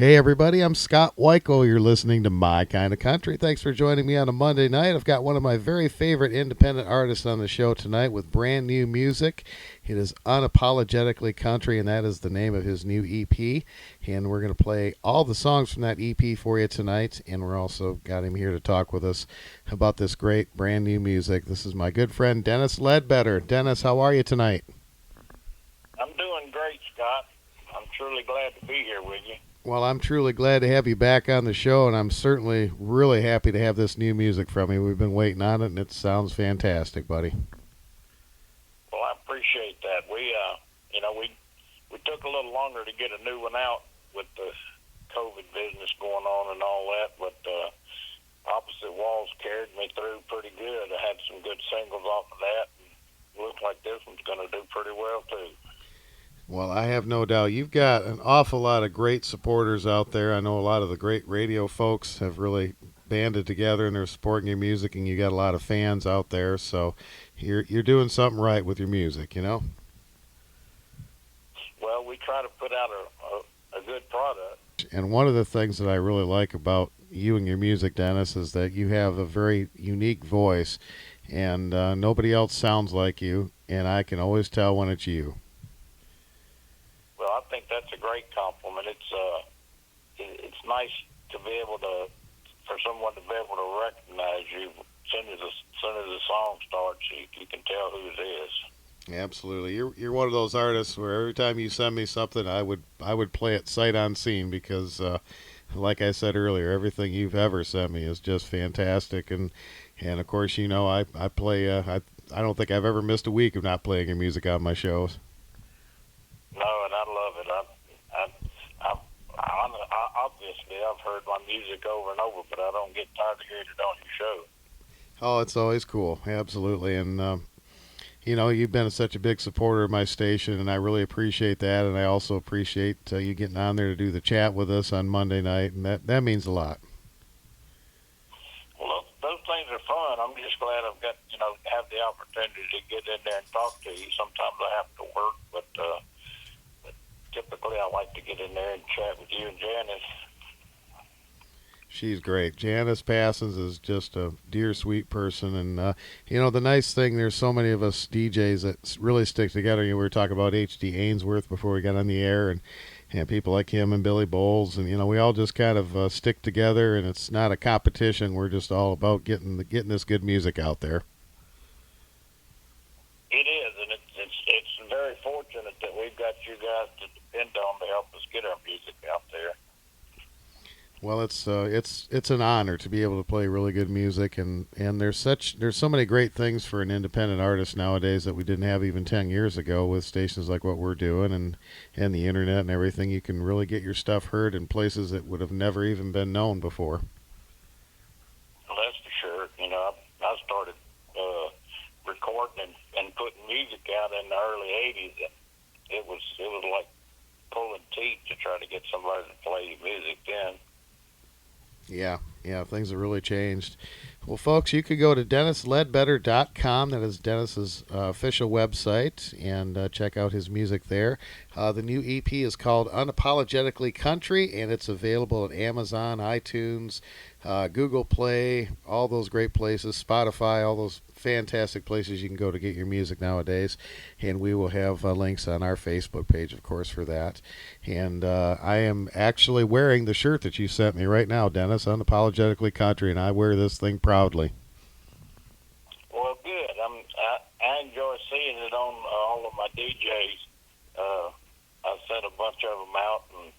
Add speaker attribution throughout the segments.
Speaker 1: Hey everybody, I'm Scott Weichel. You're listening to My Kind of Country. Thanks for joining me on a Monday night. I've got one of my very favorite independent artists on the show tonight with brand new music. It is Unapologetically Country, and that is the name of his new EP. And we're going to play all the songs from that EP for you tonight. And we're also got him here to talk with us about this great brand new music. This is my good friend Dennis Ledbetter. Dennis, how are you tonight?
Speaker 2: I'm doing great, Scott. I'm truly glad to be here with you.
Speaker 1: Well, I'm truly glad to have you back on the show, and I'm certainly really happy to have this new music from you. We've been waiting on it, and it sounds fantastic, buddy.
Speaker 2: Well, I appreciate that. We took a little longer to get a new one out with the COVID business going on and all that, but Opposite Walls carried me through pretty good. I had some good singles off of that, and it looked like this one's going to do pretty well, too.
Speaker 1: Well, I have no doubt. You've got an awful lot of great supporters out there. I know a lot of the great radio folks have really banded together and they're supporting your music, and you got a lot of fans out there. So you're doing something right with your music, you know?
Speaker 2: Well, we try to put out a good product.
Speaker 1: And one of the things that I really like about you and your music, Dennis, is that you have a very unique voice, and nobody else sounds like you, and I can always tell when it's you.
Speaker 2: Well, I think that's a great compliment. It's nice to be able to, for someone to be able to recognize you as soon as the song starts. You can tell who it is.
Speaker 1: Absolutely, you're one of those artists where every time you send me something, I would play it sight unseen because, like I said earlier, everything you've ever sent me is just fantastic, and of course, you know, I play. I don't think I've ever missed a week of not playing your music on my shows.
Speaker 2: No, and I love it. Obviously, I've heard my music over and over, but I don't get tired of hearing it on your show.
Speaker 1: Oh, it's always cool, absolutely, and you know, you've been such a big supporter of my station, and I really appreciate that, and I also appreciate you getting on there to do the chat with us on Monday night, and that means a lot.
Speaker 2: Well, those things are fun. I'm just glad I've got have the opportunity to get in there and talk to you. Sometimes I have to work, but typically I like to get in there and chat with you and Janice.
Speaker 1: She's great. Janice Passons is just a dear, sweet person. And, you know, the nice thing, there's so many of us DJs that really stick together. You know, we were talking about H.D. Ainsworth before we got on the air, and people like him and Billy Bowles. And, you know, we all just kind of stick together, and it's not a competition. We're just all about getting this good music out there.
Speaker 2: It is, and it's very fortunate that we've got you guys to depend on to help us get our music out there.
Speaker 1: Well, it's an honor to be able to play really good music, and there's so many great things for an independent artist nowadays that we didn't have even 10 years ago with stations like what we're doing and the internet and everything. You can really get your stuff heard in places that would have never even been known before.
Speaker 2: Well, that's for sure. You know, I started recording and putting music out in the early '80s, and it was like pulling teeth to try to get somebody to play music then.
Speaker 1: Yeah, things have really changed. Well, folks, you could go to DennisLedbetter.com. That is Dennis's official website, and check out his music there. The new EP is called Unapologetically Country, and it's available at Amazon, iTunes, Google Play, all those great places, Spotify, all those fantastic places you can go to get your music nowadays. And we will have links on our Facebook page, of course, for that. And I am actually wearing the shirt that you sent me right now, Dennis, Unapologetically Country, and I wear this thing proudly.
Speaker 2: Well, good. I enjoy seeing it on all of my DJs. I sent a bunch of them out, and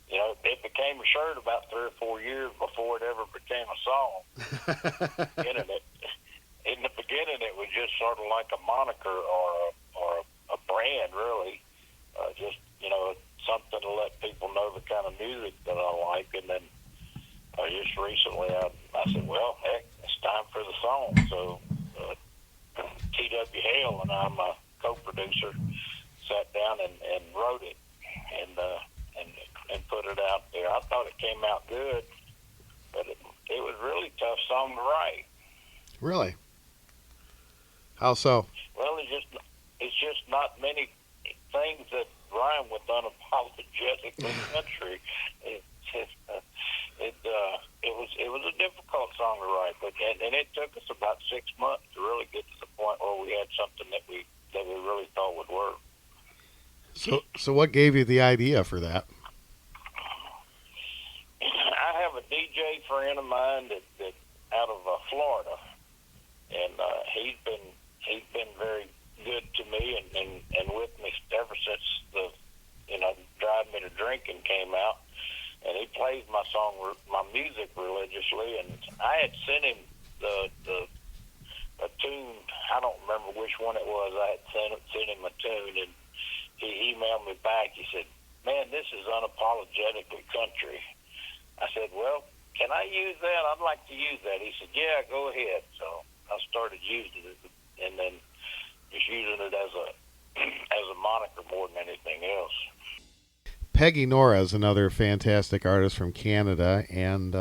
Speaker 2: you know, it became a shirt about 3 or 4 years before it ever became a song. In the beginning, it was just sort of like a moniker or a brand, really. Just, you know, something to let people know the kind of music that I like. And then just recently, I said, well, heck, it's time for the song. So T.W. Hale and I'm a co-producer, sat down and wrote it and put it out there. I thought it came out good, but it was a really tough song to write.
Speaker 1: Really? How so?
Speaker 2: Well, it's just not many things that rhyme with unapologetically country. song to write. But and it took us about 6 months to really get to the point where we had something that we really thought would work.
Speaker 1: So what gave you the idea for that?
Speaker 2: I have a DJ friend of mine that out of Florida, and he's been very good to me and with me ever since the Drive Me to Drinking came out. And he plays my music religiously. And I had sent him a tune. I don't remember which one it was. I had sent him a tune, and he emailed me back. He said, "Man, this is unapologetically country." I said, "Well, can I use that? I'd like to use that." He said, "Yeah, go ahead." So I started using it, and then just using it as a moniker more than anything else.
Speaker 1: Peggy Nora is another fantastic artist from Canada, and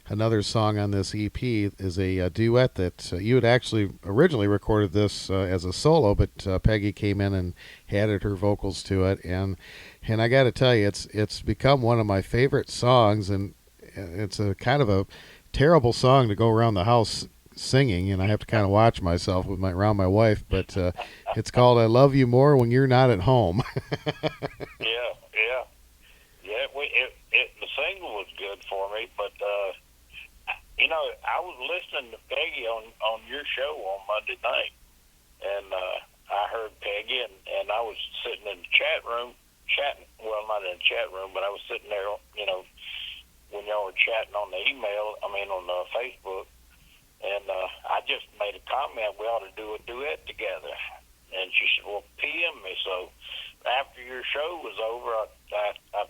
Speaker 1: another song on this EP is a duet that you had actually originally recorded this as a solo, but Peggy came in and added her vocals to it, and I got to tell you, it's become one of my favorite songs, and it's a kind of a terrible song to go around the house singing, and I have to kind of watch myself around my wife, but it's called "I Love You More When You're Not at Home."
Speaker 2: The single was good for me, but I was listening to Peggy on your show on Monday night, and I heard Peggy, and I was sitting in the chat room chatting. Well, not in the chat room, but I was sitting there, when y'all were chatting on the on Facebook, and I just made a comment, we ought to do a duet together. And she said, "Well, PM me." So after your show was over, I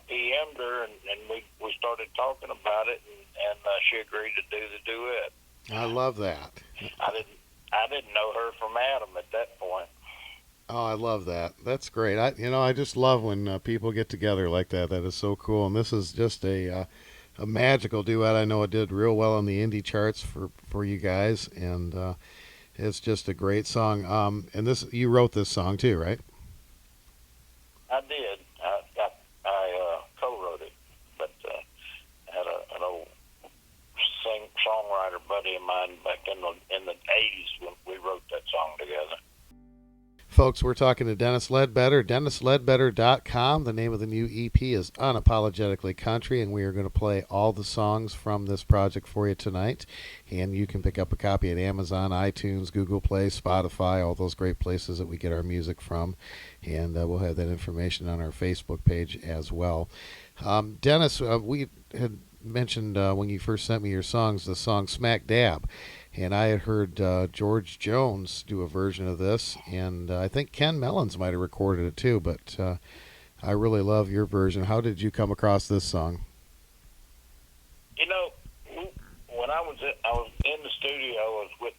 Speaker 2: PM'd her, and we started talking about it, and she agreed to do the duet.
Speaker 1: I love that.
Speaker 2: I didn't know her from Adam at that point.
Speaker 1: Oh, I love that. That's great. I just love when people get together like that. That is so cool. And this is just a magical duet. I know it did real well on the indie charts for you guys, and it's just a great song. And you wrote this song too, right?
Speaker 2: I did. I co-wrote it, but had an old songwriter buddy of mine back in the 80s when we wrote that song together.
Speaker 1: Folks, we're talking to Dennis Ledbetter, DennisLedbetter.com. The name of the new EP is Unapologetically Country, and we are going to play all the songs from this project for you tonight. And you can pick up a copy at Amazon, iTunes, Google Play, Spotify, all those great places that we get our music from. And we'll have that information on our Facebook page as well. Dennis, we had mentioned when you first sent me your songs, the song Smack Dab. And I had heard George Jones do a version of this, and I think Ken Mellons might have recorded it too, but I really love your version. How did you come across this song?
Speaker 2: When I was in the studio, I was with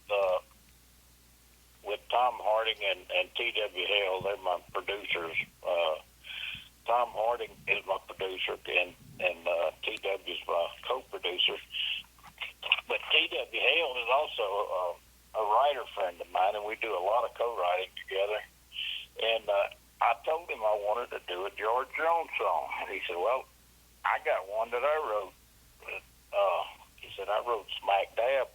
Speaker 2: Tom Harding and T.W. Hale. They're my producers. Tom Harding is my producer, and T.W. is my co-producer. But T.W. Hale is also a writer friend of mine, and we do a lot of co-writing together. And I told him I wanted to do a George Jones song. And he said, "Well, I got one that I wrote." He said, "I wrote Smack Dab.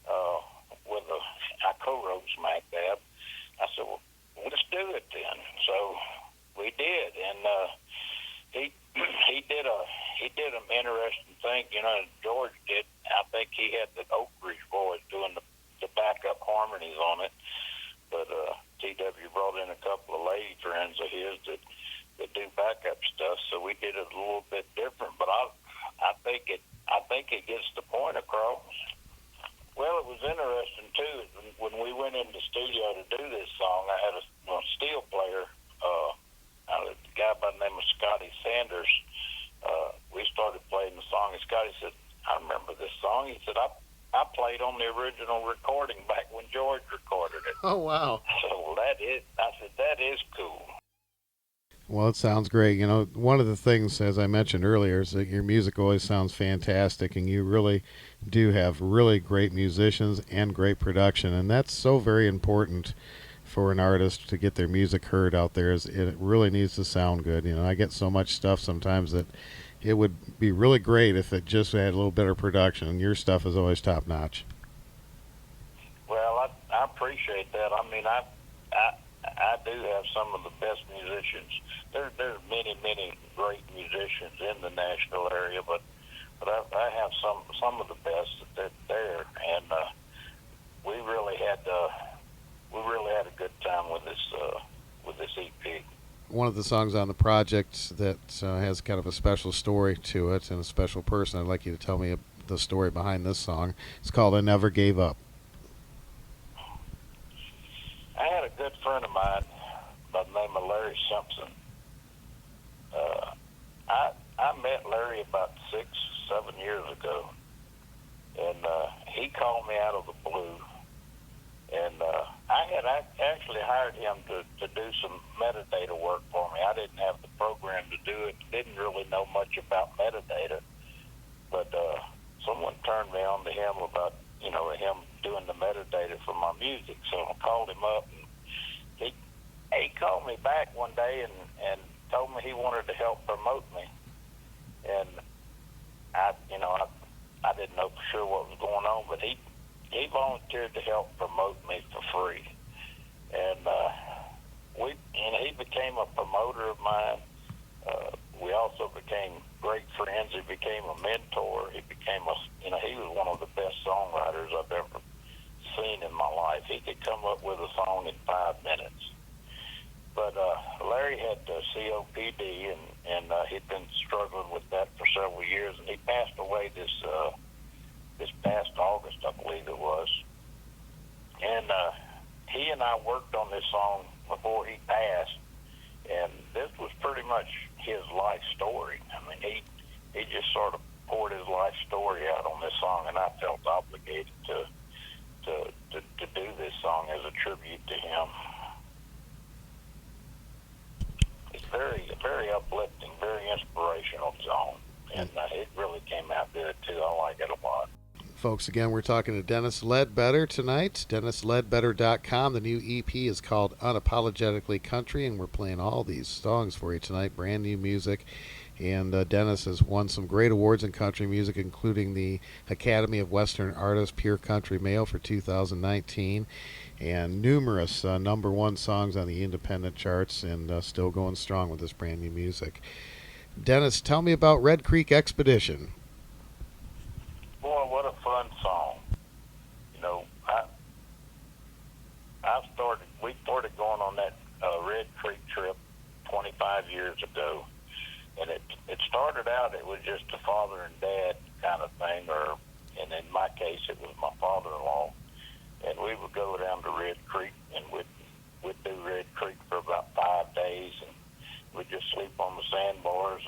Speaker 2: I co-wrote Smack Dab." I said, "Well, let's do it then." So we did, and he did an interesting thing. George did. I think he had the Oak Ridge Boys doing the backup harmonies on it, but T.W. brought in a couple of lady friends of his that do backup stuff. So we did it a little bit different, but I think it gets the point across. Well, it was interesting too when we went in the studio to do this song. I had a steel player, a guy by the name of Scotty Sanders. We started playing the song, and Scotty said, "I remember this song." He said, I played on the original recording back when George recorded it.
Speaker 1: Oh, wow.
Speaker 2: So I said, that is cool.
Speaker 1: Well, it sounds great. One of the things, as I mentioned earlier, is that your music always sounds fantastic, and you really do have really great musicians and great production, and that's so very important for an artist to get their music heard out there. It really needs to sound good. I get so much stuff sometimes that it would be really great if it just had a little better production. Your stuff is always top notch.
Speaker 2: Well, I appreciate that. I mean, I I do have some of the best musicians. There's many great musicians in the Nashville area, but I have some of the best that there, and we really had a good time with this EP.
Speaker 1: One of the songs on the project that has kind of a special story to it and a special person. I'd like you to tell me the story behind this song. It's called "I Never Gave Up."
Speaker 2: I had a good friend of mine by the name of Larry Simpson. Uh, I met Larry about 6, 7 years ago, and he called me out of the blue. And I had actually hired him to do some metadata work for me. I didn't have the program to do it. Didn't really know much about metadata, but someone turned me on to him about him doing the metadata for my music. So I called him up, and he called me back one day and told me he wanted to help promote me. And I didn't know for sure what was going on, but he volunteered to help promote me for free. And he became a promoter of mine. We also became great friends. He became a mentor. He was one of the best songwriters I've ever seen in my life. He could come up with a song in 5 minutes. But Larry had COPD, and he'd been struggling with that for several years, and he passed away this past August, I believe it was. And he and I worked on this song before he passed, and this was pretty much his life story. I mean, he just sort of poured his life story out on this song, and I felt obligated to do this song as a tribute to him. It's very uplifting, very inspirational song, and it really came out good too. I like it a lot.
Speaker 1: Folks, again, we're talking to Dennis Ledbetter tonight. DennisLedbetter.com. The new EP is called Unapologetically Country, and we're playing all these songs for you tonight. Brand new music. And Dennis has won some great awards in country music, including the Academy of Western Artists Pure Country Male for 2019, and numerous #1 songs on the independent charts, and still going strong with this brand new music. Dennis, tell me about Red Creek Expedition.
Speaker 2: Boy, what a fun song. We started going on that Red Creek trip 25 years ago. And it started out, it was just a father and dad kind of thing, and in my case, it was my father-in-law. And we would go down to Red Creek, and we'd do Red Creek for about 5 days, and we'd just sleep on the sandbars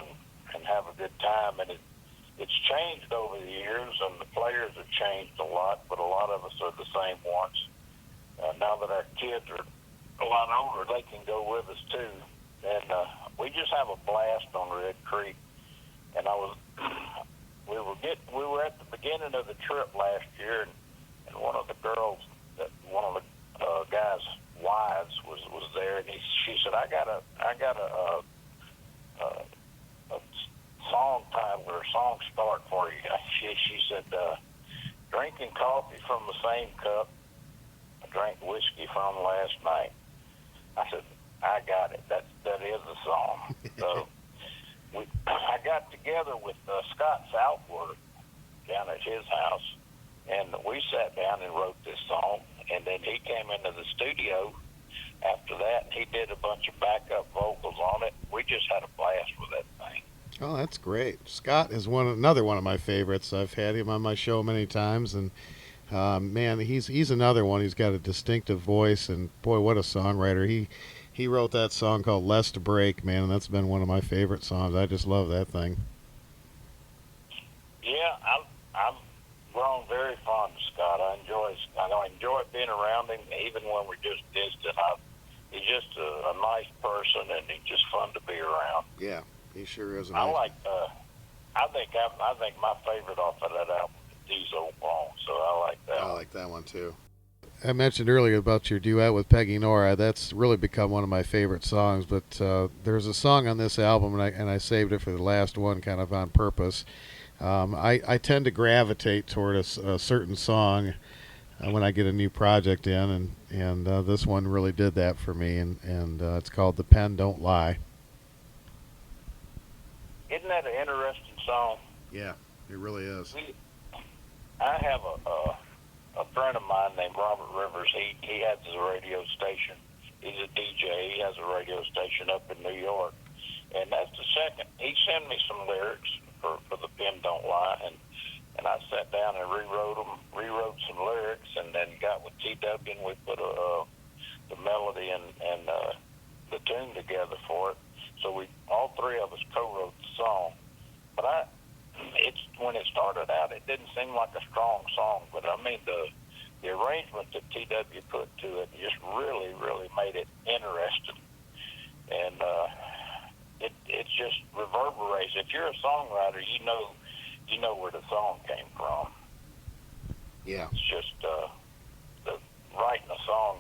Speaker 2: and have a good time. And it's changed over the years, and the players have changed a lot, but a lot of us are the same ones. Now that our kids are a lot older, they can go with us too. And we just have a blast on Red Creek. And we were at the beginning of the trip last year, and one of the guys' wives was there, and she said, I got a song title or a song start for you. She said, drinking coffee from the same cup I drank whiskey from last night. I said, I got it. That is the song. So I got together with Scott Southworth down at his house, and we sat down and wrote this song. And then he came into the studio after that, and he did a bunch of backup vocals on it. We just had a blast with that thing.
Speaker 1: Oh, that's great. Scott is another one of my favorites. I've had him on my show many times, and man, he's another one. He's got a distinctive voice, and boy, what a songwriter. He wrote that song called "Less to Break," man, and that's been one of my favorite songs. I just love that thing.
Speaker 2: Yeah, I've grown very fond of Scott. I enjoy being around him, even when we're just distant. He's just a nice person, and he's just fun to be around.
Speaker 1: Yeah, he sure is.
Speaker 2: I think my favorite off of that album is "These Old Bones," so I like that.
Speaker 1: I like that one too. I mentioned earlier about your duet with Peggy Nora. That's really become one of my favorite songs. But there's a song on this album, and I saved it for the last one, kind of on purpose. I tend to gravitate toward a certain song when I get a new project in, and this one really did that for me. And it's called "The Pen Don't Lie."
Speaker 2: Isn't that an interesting song?
Speaker 1: Yeah, it really is.
Speaker 2: I have a friend of mine named Robert Rivers. He has a radio station. He's a DJ. He has a radio station up in New York, and that's the second. He sent me some lyrics for the Pen Don't Lie, and I sat down and rewrote some lyrics, and then got with TW, and we put the melody and the tune together for it. So we all three of us co-wrote the song. But it's when it started out, it didn't seem like a strong song. But I mean the arrangement that TW put to it just really made it interesting, and it just reverberates. If you're a songwriter, you know where the song came from.
Speaker 1: Yeah.
Speaker 2: It's just the writing a song,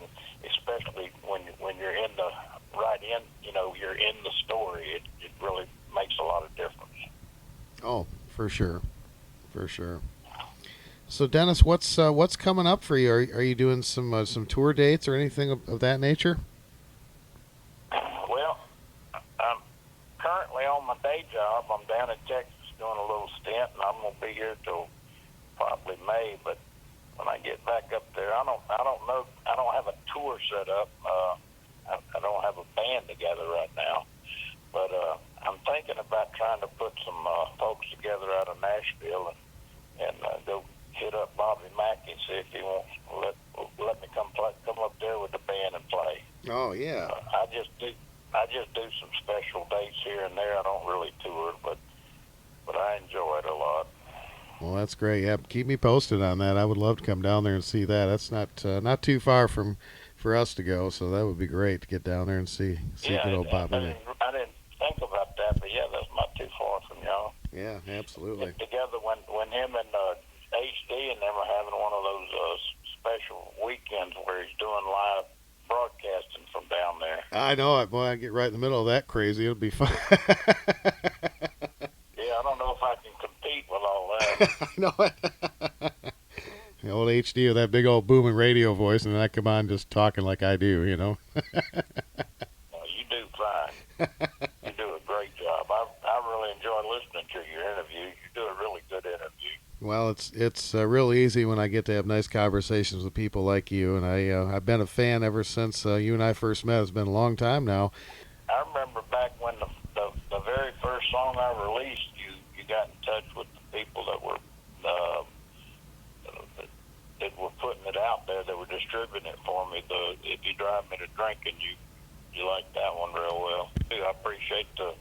Speaker 2: especially when you're in the you're in the story. It really makes a lot of difference.
Speaker 1: Oh, for sure, for sure. So, Dennis, what's coming up for you? Are you doing some tour dates or anything of that nature?
Speaker 2: Well, I'm currently on my day job. I'm down in Texas doing a little stint, and I'm gonna be here till probably May. But when I get back up there, I don't know. I don't have a tour set up. I don't have a band together right now. But I'm thinking about trying to put some folks together out of Nashville and go hit up Bobby Mackey and see if he wants to let me come up there with the band and play.
Speaker 1: Oh yeah.
Speaker 2: I just do some special dates here and there. I don't really tour, but I enjoy it a lot.
Speaker 1: Well, that's great. Yeah, keep me posted on that. I would love to come down there and see that. That's not too far for us to go, so that would be great to get down there and see good old Bobby.
Speaker 2: I didn't think about that, but yeah, that's not too far from y'all.
Speaker 1: Yeah, absolutely.
Speaker 2: Get together when him and HD and them are having one of those special weekends where he's doing live broadcasting from down there.
Speaker 1: I know it, boy. I get right in the middle of that crazy. It'll be fun.
Speaker 2: Yeah, I don't know if I can compete with all that.
Speaker 1: I know it. The old HD with that big old booming radio voice, and then I come on just talking like I do, you know.
Speaker 2: Well, you do fine. You do a great job. I really enjoy listening to your interview. You do a really good interview.
Speaker 1: Well, it's real easy when I get to have nice conversations with people like you, and I've been a fan ever since you and I first met. It's been a long time now.
Speaker 2: I remember back when the very first song I released, you got in touch with the people that were putting it out there, that were distributing it for me. If You Drive Me to Drinking, you liked that one real well. I appreciate the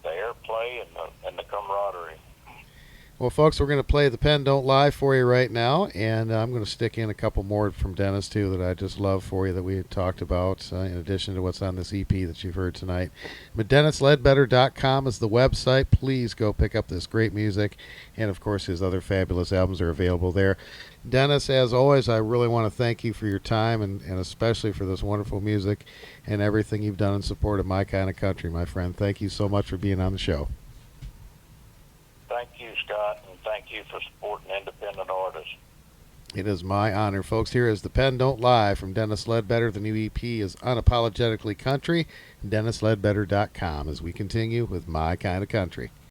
Speaker 2: airplay and the camaraderie.
Speaker 1: Well, folks, we're going to play The Pen Don't Lie for you right now, and I'm going to stick in a couple more from Dennis, too, that I just love for you that we had talked about, in addition to what's on this EP that you've heard tonight. But DennisLedbetter.com is the website. Please go pick up this great music, and, of course, his other fabulous albums are available there. Dennis, as always, I really want to thank you for your time, and especially for this wonderful music and everything you've done in support of my kind of country, my friend. Thank you so much for being on the show.
Speaker 2: Thank you, Scott, and thank you for supporting independent artists.
Speaker 1: It is my honor. Folks, here is The Pen Don't Lie from Dennis Ledbetter. The new EP is Unapologetically Country. DennisLedbetter.com as we continue with My Kind of Country.